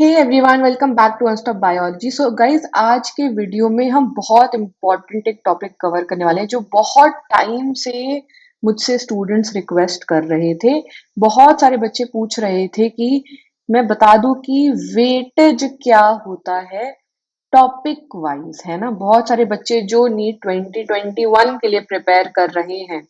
Hey everyone, welcome back to Unstop Biology. So guys, आज के video में हम बहुत इंपॉर्टेंट एक टॉपिक कवर करने वाले हैं जो बहुत टाइम से मुझसे स्टूडेंट्स रिक्वेस्ट कर रहे थे। बहुत सारे बच्चे पूछ रहे थे कि मैं बता दूं कि वेटेज क्या होता है टॉपिक वाइज, है ना। बहुत सारे बच्चे जो नीट 2021 के लिए प्रिपेयर कर रहे हैं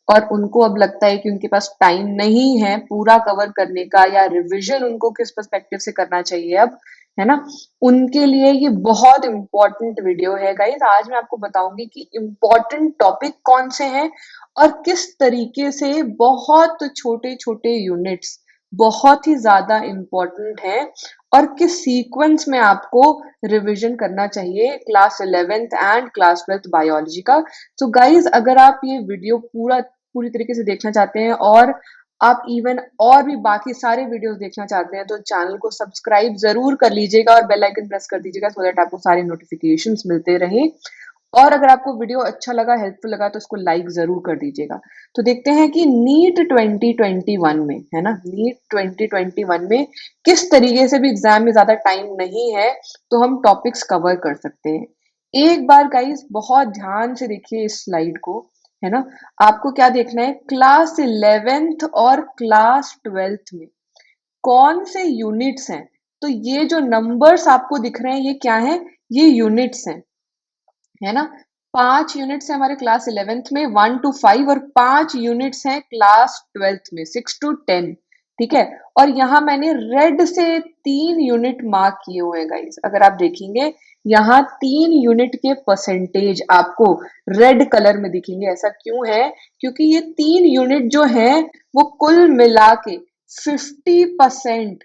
और उनको अब लगता है कि उनके पास टाइम नहीं है पूरा कवर करने का, या रिवीजन उनको किस पर्सपेक्टिव से करना चाहिए अब, है ना। उनके लिए ये बहुत इंपॉर्टेंट वीडियो है गाइस। आज मैं आपको बताऊंगी कि इंपॉर्टेंट टॉपिक कौन से हैं और किस तरीके से बहुत छोटे छोटे यूनिट्स बहुत ही ज्यादा इंपॉर्टेंट है और किस सीक्वेंस में आपको रिवीजन करना चाहिए class 11th and class 12th biology का। सो गाइज, अगर आप ये वीडियो पूरी तरीके से देखना चाहते हैं और आप इवन और भी बाकी सारे वीडियोस देखना चाहते हैं तो चैनल को सब्सक्राइब जरूर कर लीजिएगा और बेल आइकन प्रेस कर दीजिएगा सो दैट आपको सारे नोटिफिकेशंस मिलते रहें। और अगर आपको वीडियो अच्छा लगा, हेल्पफुल लगा, तो इसको लाइक जरूर कर दीजिएगा। तो देखते हैं कि नीट 2021 में, है ना, नीट 2021 में किस तरीके से भी एग्जाम में ज्यादा टाइम नहीं है तो हम टॉपिक्स कवर कर सकते हैं। एक बार गाइस बहुत ध्यान से देखिए इस स्लाइड को, है ना। आपको क्या देखना है, क्लास 11th और क्लास 12th में कौन से यूनिट्स हैं। तो ये जो नंबर्स आपको दिख रहे हैं ये क्या है, ये यूनिट्स हैं, है ना। 5 यूनिट्स है हमारे क्लास 11th में, 1 to 5, और 5 यूनिट्स हैं क्लास 12th में, 6 to 10। ठीक है। और यहाँ मैंने रेड से 3 यूनिट मार्क किए हुए हैं गाइस। अगर आप देखेंगे यहाँ 3 यूनिट के परसेंटेज आपको रेड कलर में दिखेंगे। ऐसा क्यों है, क्योंकि ये 3 यूनिट जो है वो कुल मिला के 50%,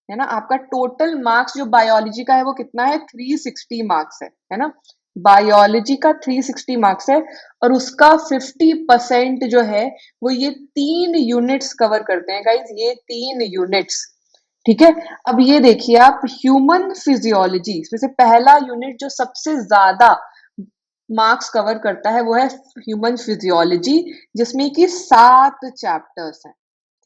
है ना। आपका टोटल मार्क्स जो बायोलॉजी का है वो कितना है, 360 मार्क्स है ना। बायोलॉजी का 360 मार्क्स है और उसका 50% जो है वो ये 3 यूनिट्स कवर करते हैं गाइज, ये 3 यूनिट्स। ठीक है। अब ये देखिए आप, ह्यूमन फिजियोलॉजी, इसमें से पहला यूनिट जो सबसे ज्यादा मार्क्स कवर करता है वो है ह्यूमन फिजियोलॉजी, जिसमें कि 7 चैप्टर्स हैं।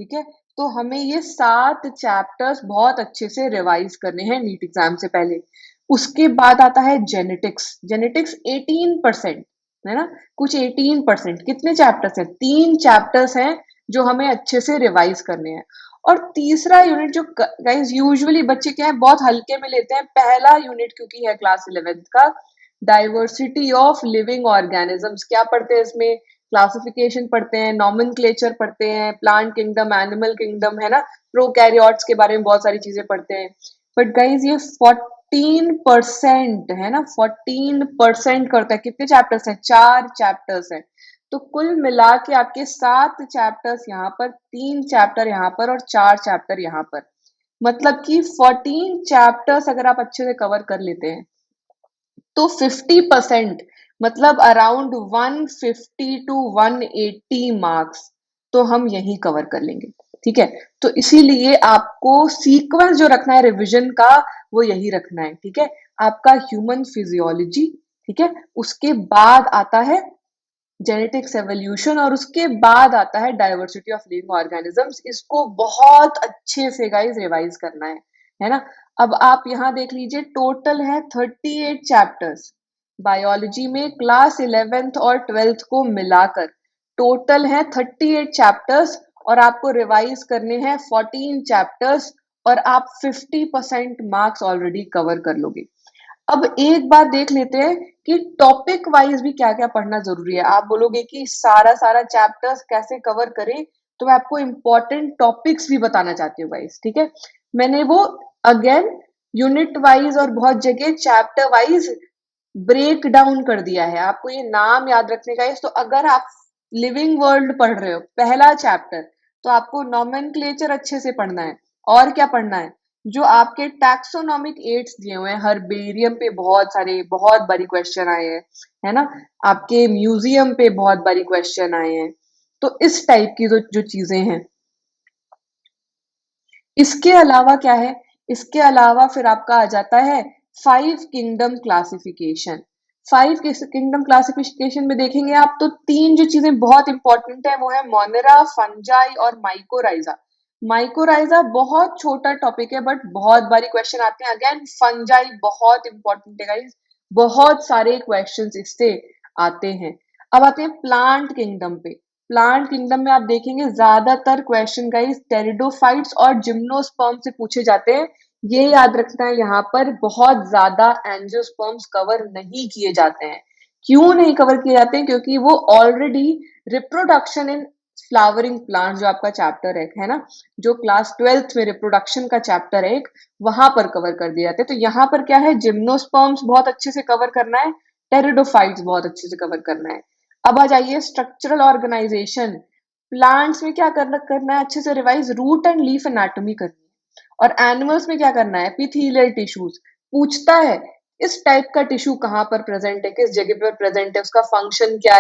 ठीक है। तो हमें ये 7 चैप्टर्स बहुत अच्छे से रिवाइज करने हैं नीट एग्जाम से पहले। उसके बाद आता है जेनेटिक्स। जेनेटिक्स 18%, है ना। कुछ 18%, कितने चैप्टर्स हैं, 3 चैप्टर्स हैं जो हमें अच्छे से रिवाइज करने हैं। और तीसरा यूनिट जो गाइस यूजुअली बच्चे क्या है बहुत हल्के में लेते हैं, पहला यूनिट क्योंकि है क्लास 11th का, डाइवर्सिटी ऑफ लिविंग ऑर्गेनिजम्स। क्या पढ़ते हैं इसमें, क्लासिफिकेशन पढ़ते हैं, नॉमेनक्लेचर पढ़ते हैं, प्लांट किंगडम, एनिमल किंगडम, है ना, प्रोकैरियोट्स के बारे में बहुत सारी चीजें पढ़ते हैं। बट गाइज ये 14% है ना, 14% करता है। कितने चैप्टर्स हैं, 4 चैप्टर्स हैं। तो कुल मिला के आपके 7 चैप्टर्स यहाँ पर, 3 चैप्टर यहाँ पर और 4 चैप्टर यहाँ पर, मतलब कि 14 चैप्टर्स अगर आप अच्छे से कवर कर लेते हैं तो 50%, मतलब अराउंड 150 to 180 मार्क्स तो हम यही कवर कर लेंगे। ठीक है। तो इसीलिए आपको सीक्वेंस जो रखना है रिवीजन का वो यही रखना है। ठीक है। आपका ह्यूमन फिजियोलॉजी, ठीक है, उसके बाद आता है जेनेटिक्स एवोल्यूशन और उसके बाद आता है डाइवर्सिटी ऑफ लिविंग ऑर्गेनिजम्स। इसको बहुत अच्छे से गाइस रिवाइज करना है ना। अब आप यहाँ देख लीजिए, टोटल है 38 चैप्टर्स बायोलॉजी में, क्लास 11th और 12th को मिलाकर टोटल है 38 चैप्टर्स, और आपको रिवाइज करने हैं 14 चैप्टर्स, और आप 50% मार्क्स ऑलरेडी कवर कर लोगे। अब एक बार देख लेते हैं कि टॉपिक वाइज भी क्या क्या पढ़ना जरूरी है। आप बोलोगे कि सारा सारा चैप्टर्स कैसे कवर करें, तो मैं आपको इंपॉर्टेंट टॉपिक्स भी बताना चाहती हूँ गाइस। ठीक है। मैंने वो अगेन यूनिट वाइज और बहुत जगह चैप्टर वाइज ब्रेक डाउन कर दिया है, आपको ये नाम याद रखने का है। तो अगर आप लिविंग वर्ल्ड पढ़ रहे हो पहला चैप्टर, तो आपको नॉमेनक्लेचर अच्छे से पढ़ना है। और क्या पढ़ना है, जो आपके टैक्सोनॉमिक एड्स दिए हुए हैं, हर्बेरियम पे बहुत सारे बहुत बारी क्वेश्चन आए हैं, है ना। आपके म्यूजियम पे बहुत बारी क्वेश्चन आए हैं। तो इस टाइप की जो चीजें हैं। इसके अलावा क्या है, इसके अलावा फिर आपका आ जाता है 5 किंगडम क्लासिफिकेशन। 5 किंगडम क्लासिफिकेशन में देखेंगे आप तो 3 जो चीजें बहुत इंपॉर्टेंट है वो है मोनेरा, फंजाई और माइकोराइजा। माइकोराइजा बहुत छोटा टॉपिक है बट बहुत बारी क्वेश्चन आते हैं। अगेन फंजाई बहुत इंपॉर्टेंट है गाइस, बहुत सारे क्वेश्चंस इससे आते हैं। अब आते हैं प्लांट किंगडम पे। प्लांट किंगडम में आप देखेंगे ज्यादातर क्वेश्चन गाइस टेरिडोफाइट्स और जिम्नोस्पर्म से पूछे जाते हैं। ये याद रखना है, यहाँ पर बहुत ज्यादा एंजियोस्पर्म्स कवर नहीं किए जाते हैं। क्यों नहीं कवर किए जाते हैं? क्योंकि वो already reproduction in flowering plant जो आपका चैप्टर है ना, जो क्लास 12th में रिप्रोडक्शन का चैप्टर है एक, वहां पर कवर कर दिए जाते हैं। तो यहाँ पर क्या है, जिम्नोस्पर्म्स बहुत अच्छे से कवर करना है, टेरिडोफाइट्स बहुत अच्छे से कवर करना है। अब आ जाइए स्ट्रक्चरल ऑर्गेनाइजेशन। प्लांट्स में क्या करना है, अच्छे से revise root and leaf anatomy करनी है। और एनिमल्स में क्या करना है, एपिथेलियल टिश्यूज पूछता है, इस टाइप का टिश्यू कहाँ पर प्रेजेंट है, किस जगह पर प्रेजेंट है, उसका फंक्शन क्या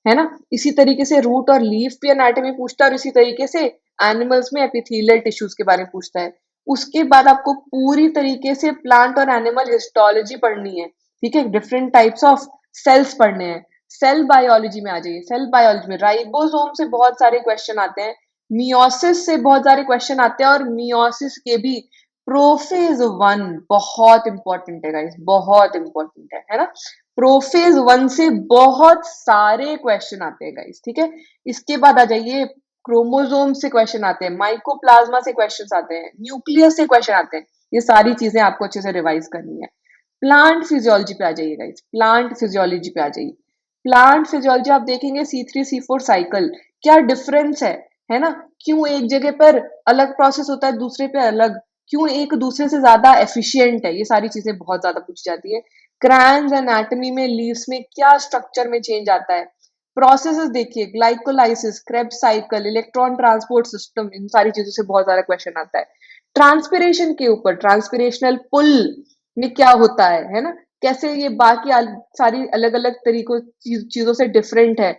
है ना। इसी तरीके से रूट और लीफ भी एनाटॉमी पूछता है, और इसी तरीके से एनिमल्स में एपिथेलियल टिश्यूज के बारे में पूछता है। उसके बाद आपको पूरी तरीके से प्लांट और एनिमल हिस्टोलॉजी पढ़नी है, ठीक है, डिफरेंट टाइप्स ऑफ सेल्स पढ़ने हैं। सेल बायोलॉजी में आ जाइए। सेल बायोलॉजी में राइबोसोम से बहुत सारे क्वेश्चन आते हैं, मियोसिस से बहुत सारे क्वेश्चन आते हैं, और मियोसिस के भी प्रोफेज 1 बहुत इंपॉर्टेंट है गाइस, बहुत इंपॉर्टेंट है ना। प्रोफेज 1 से बहुत सारे क्वेश्चन आते हैं गाइस, ठीक है। इसके बाद आ जाइए, क्रोमोसोम से क्वेश्चन आते हैं, माइकोप्लाज्मा से क्वेश्चन आते हैं, न्यूक्लियस से क्वेश्चन आते हैं। ये सारी चीजें आपको अच्छे से रिवाइज करनी है। प्लांट फिजियोलॉजी पे आ जाइए गाइस, प्लांट फिजियोलॉजी पे आ जाइए। प्लांट फिजियोलॉजी आप देखेंगे C3 C4 साइकिल, क्या डिफरेंस है ना। क्यों एक जगह पर अलग प्रोसेस होता है, दूसरे पे अलग, क्यों एक दूसरे से ज्यादा एफिशिएंट है, ये सारी चीजें बहुत ज्यादा पूछी जाती है। क्रैंस एनाटॉमी में लीव्स में क्या स्ट्रक्चर में चेंज आता है। प्रोसेसेस देखिए, glycolysis, Krebs cycle, electron transport system, इन सारी चीजों से बहुत ज्यादा क्वेश्चन आता है। ट्रांसपिरेशन के ऊपर, ट्रांसपिरेशनल पुल में क्या होता है ना, कैसे ये बाकी सारी अलग अलग तरीकों चीजों से डिफरेंट है।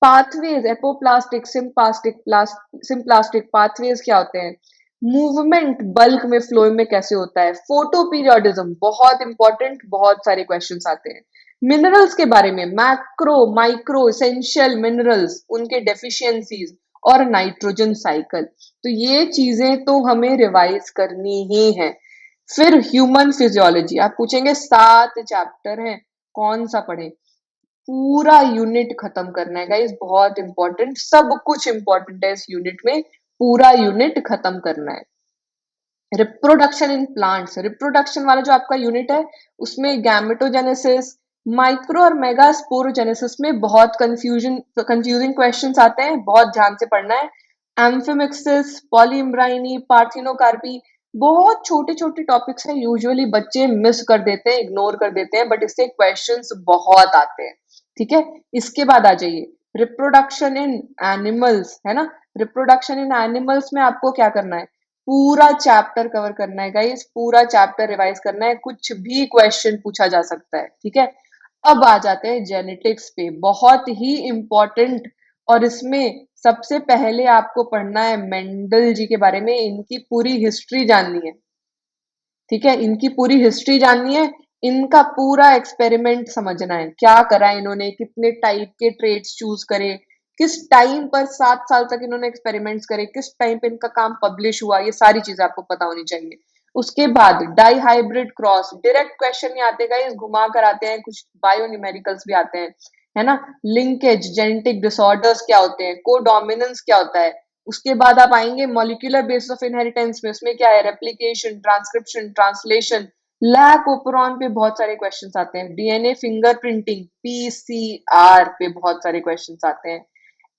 पाथवेज, एपोप्लास्टिक, सिम्प्लास्टिक पाथवेज क्या होते हैं। मूवमेंट बल्क में, फ्लो में कैसे होता है। फोटो पीरियोडिज्म बहुत इंपॉर्टेंट, बहुत सारे क्वेश्चंस आते हैं। मिनरल्स के बारे में, मैक्रो माइक्रो एसेंशियल मिनरल्स, उनके डेफिशिएंसीज, और नाइट्रोजन साइकिल। तो ये चीजें तो हमें रिवाइज करनी ही है। फिर ह्यूमन फिजियोलॉजी, आप पूछेंगे 7 चैप्टर हैं, कौन सा पढ़े। पूरा यूनिट खत्म करना है गाइस, बहुत इंपॉर्टेंट, सब कुछ इंपॉर्टेंट है इस यूनिट में, पूरा यूनिट खत्म करना है। रिप्रोडक्शन इन प्लांट्स, रिप्रोडक्शन वाला जो आपका यूनिट है, उसमें गैमेटोजेनेसिस, माइक्रो और मेगा स्पोरोजेनेसिस में बहुत कंफ्यूजिंग क्वेश्चंस आते हैं, बहुत ध्यान से पढ़ना है। एम्फिमिक्सिस, पॉलीइम्ब्राइनी, पार्थिनोकार्पी, बहुत छोटे छोटे टॉपिक्स हैं, यूजुअली बच्चे मिस कर देते हैं, इग्नोर कर देते हैं, बट इससे क्वेश्चंस बहुत आते हैं, ठीक है। इसके बाद आ जाइए रिप्रोडक्शन इन एनिमल्स, है ना। रिप्रोडक्शन इन एनिमल्स में आपको क्या करना है, पूरा चैप्टर कवर करना है गाइस, पूरा चैप्टर रिवाइज करना है, कुछ भी क्वेश्चन पूछा जा सकता है, ठीक है। अब आ जाते हैं जेनेटिक्स पे, बहुत ही इंपॉर्टेंट। और इसमें सबसे पहले आपको पढ़ना है मेंडल जी के बारे में, इनकी पूरी हिस्ट्री जाननी है, ठीक है, इनकी पूरी हिस्ट्री जाननी है, इनका पूरा एक्सपेरिमेंट समझना है, क्या करा इन्होंने, कितने टाइप के ट्रेड्स चूज करे, किस टाइम पर 7 साल तक इन्होंने एक्सपेरिमेंट्स करे, किस टाइम पे इनका काम पब्लिश हुआ, ये सारी चीजें आपको पता होनी चाहिए। उसके बाद dihybrid cross, direct question नहीं आते गाइस, घुमा कर आते हैं, कुछ बायोन्यूमेरिकल्स भी आते हैं, है ना। लिंकेज, जेनेटिक डिसऑर्डर्स क्या होते हैं, कोडोमिनेंस क्या होता है। उसके बाद आप आएंगे मॉलिक्यूलर बेसिस ऑफ इनहेरिटेंस में, उसमें क्या है, replication, transcription, translation. Lac operon पे बहुत सारे क्वेश्चंस आते हैं, डीएनए फिंगरप्रिंटिंग, पीसीआर पे बहुत सारे क्वेश्चंस आते हैं।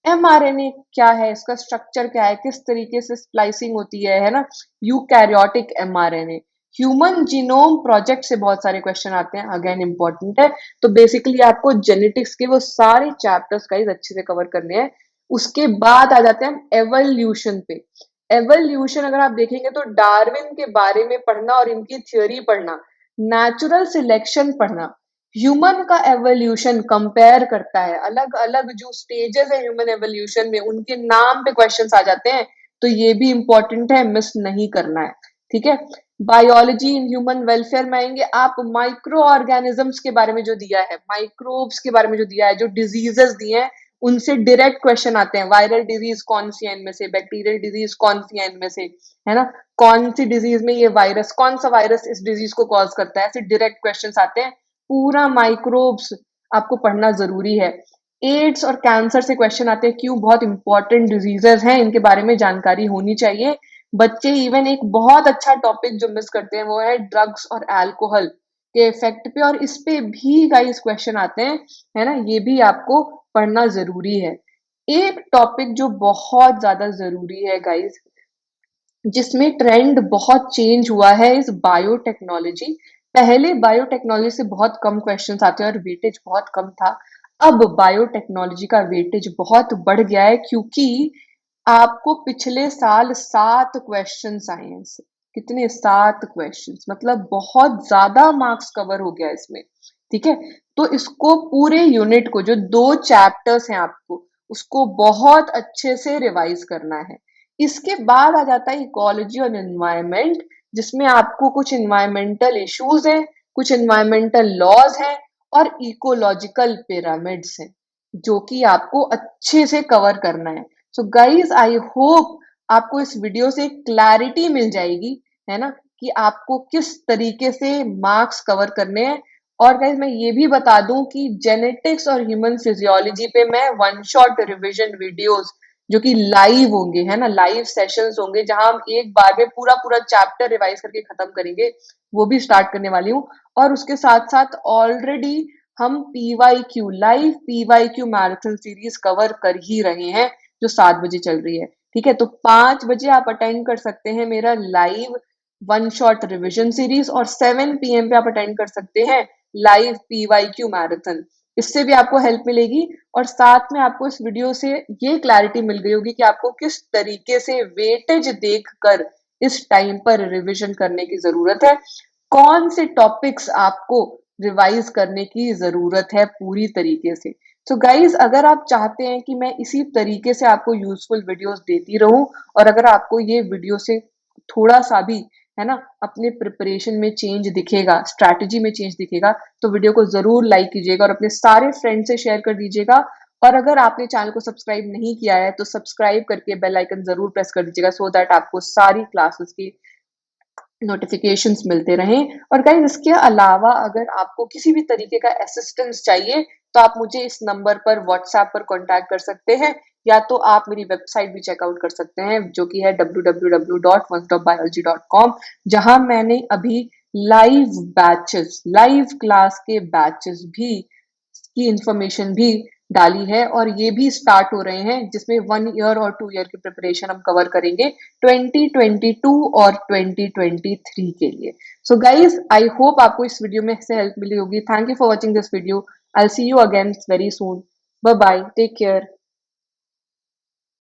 एमआरएनए क्या है, इसका स्ट्रक्चर क्या है, किस तरीके से स्प्लाइसिंग होती है ना। Eukaryotic mRNA. Human genome project से बहुत सारे क्वेश्चन आते हैं, अगेन इंपॉर्टेंट है। तो बेसिकली आपको जेनेटिक्स के वो सारे चैप्टर्स गाइस अच्छे से कवर करने हैं। उसके बाद आ जाते हैं एवोल्यूशन पे। एवोल्यूशन अगर आप देखेंगे तो डार्विन के बारे में पढ़ना और इनकी थ्योरी पढ़ना, नेचुरल सिलेक्शन पढ़ना, ह्यूमन का एवोल्यूशन कंपेयर करता है, अलग अलग जो स्टेजेस है ह्यूमन एवोल्यूशन में, उनके नाम पे क्वेश्चंस आ जाते हैं। तो ये भी इंपॉर्टेंट है, मिस नहीं करना है, ठीक है। बायोलॉजी इन ह्यूमन वेलफेयर में आएंगे आप, माइक्रो ऑर्गेनिजम्स के बारे में जो दिया है, माइक्रोब्स के बारे में जो दिया है, जो डिजीजेस दिए हैं, उनसे डायरेक्ट क्वेश्चन आते हैं, वायरल डिजीज कौन सी है इनमें से, बैक्टीरियल डिजीज कौन सी है इनमें से, है ना, कौन सी डिजीज में ये वायरस, कौन सा वायरस इस डिजीज को कॉज करता है, ऐसे डायरेक्ट क्वेश्चंस आते हैं। पूरा माइक्रोब्स आपको पढ़ना जरूरी है। एड्स और कैंसर से क्वेश्चन आते हैं, क्यों, बहुत इंपॉर्टेंट डिजीजेस हैं, इनके बारे में जानकारी होनी चाहिए। बच्चे इवन एक बहुत अच्छा टॉपिक जो मिस करते हैं वो है ड्रग्स और अल्कोहल के इफेक्ट पे, और इस पे भी गाइस क्वेश्चन आते हैं, है ना, ये भी आपको पढ़ना जरूरी है। एक टॉपिक जो बहुत ज्यादा जरूरी है गाइस, जिसमें ट्रेंड बहुत चेंज हुआ है, इस बायोटेक्नोलॉजी। पहले बायोटेक्नोलॉजी से बहुत कम क्वेश्चंस आते हैं और वेटेज बहुत कम था। अब बायोटेक्नोलॉजी का वेटेज बहुत बढ़ गया है, क्योंकि आपको पिछले साल 7 क्वेश्चंस आए हैं इससे। कितने, 7 क्वेश्चंस, मतलब बहुत ज्यादा मार्क्स कवर हो गया इसमें। ठीक है, तो इसको पूरे यूनिट को, जो 2 चैप्टर्स हैं आपको, उसको बहुत अच्छे से रिवाइज करना है। इसके बाद आ जाता है इकोलॉजी और एनवायरमेंट, जिसमें आपको कुछ एनवायरमेंटल इश्यूज हैं, कुछ एनवायरमेंटल लॉज हैं, और इकोलॉजिकल पिरामिड्स हैं, जो कि आपको अच्छे से कवर करना है। सो गाइज, आई होप आपको इस वीडियो से क्लैरिटी मिल जाएगी, है ना, कि आपको किस तरीके से मार्क्स कवर करने हैं। और गाइज मैं ये भी बता दूं कि जेनेटिक्स और ह्यूमन फिजियोलॉजी पे मैं वन शॉट रिवीजन वीडियोस, जो कि लाइव होंगे, है ना, लाइव सेशंस होंगे, जहां हम एक बार में पूरा पूरा चैप्टर रिवाइज करके खत्म करेंगे, वो भी स्टार्ट करने वाली हूँ। और उसके साथ साथ ऑलरेडी हम PYQ, live PYQ marathon series cover कर ही रहे हैं, जो 7 बजे चल रही है। ठीक है, तो 5 बजे आप अटेंड कर सकते हैं मेरा live one shot revision series, और 7 PM पे आप अटेंड कर सकते हैं लाइव पीवाईक्यू मैराथन। इससे भी आपको हेल्प मिलेगी, और साथ में आपको इस वीडियो से ये क्लैरिटी मिल गई होगी कि आपको किस तरीके से वेटेज देखकर इस टाइम पर रिवीजन करने की जरूरत है, कौन से टॉपिक्स आपको रिवाइज करने की जरूरत है पूरी तरीके से। सो गाइज, अगर आप चाहते हैं कि मैं इसी तरीके से आपको यूजफुल वीडियोस देती रहूं, और अगर आपको ये वीडियो से थोड़ा सा भी, है ना, अपने प्रिपरेशन में चेंज दिखेगा, स्ट्रैटेजी में चेंज दिखेगा, तो वीडियो को जरूर लाइक कीजिएगा और अपने सारे फ्रेंड से शेयर कर दीजिएगा। और अगर आपने चैनल को सब्सक्राइब नहीं किया है तो सब्सक्राइब करके बेल आइकन जरूर प्रेस कर दीजिएगा, सो दैट आपको सारी क्लासेस की नोटिफिकेशंस मिलते रहें। और गाइस, इसके अलावा अगर आपको किसी भी तरीके का असिस्टेंस चाहिए, तो आप मुझे इस नंबर पर व्हाट्सएप पर कांटेक्ट कर सकते हैं, या तो आप मेरी वेबसाइट भी चेकआउट कर सकते हैं, जो कि है www.onestopbiology.com, जहां मैंने अभी लाइव बैचेस, लाइव क्लास के बैचेस भी की इंफॉर्मेशन भी डाली है, और ये भी स्टार्ट हो रहे हैं, जिसमें 1 ईयर और 2 ईयर की प्रिपरेशन हम कवर करेंगे 2022 और 2023 के लिए। सो गाइज, आई होप आपको इस वीडियो में से हेल्प मिली होगी। Thank you for watching this video. I see you again very soon. Bye bye, take care.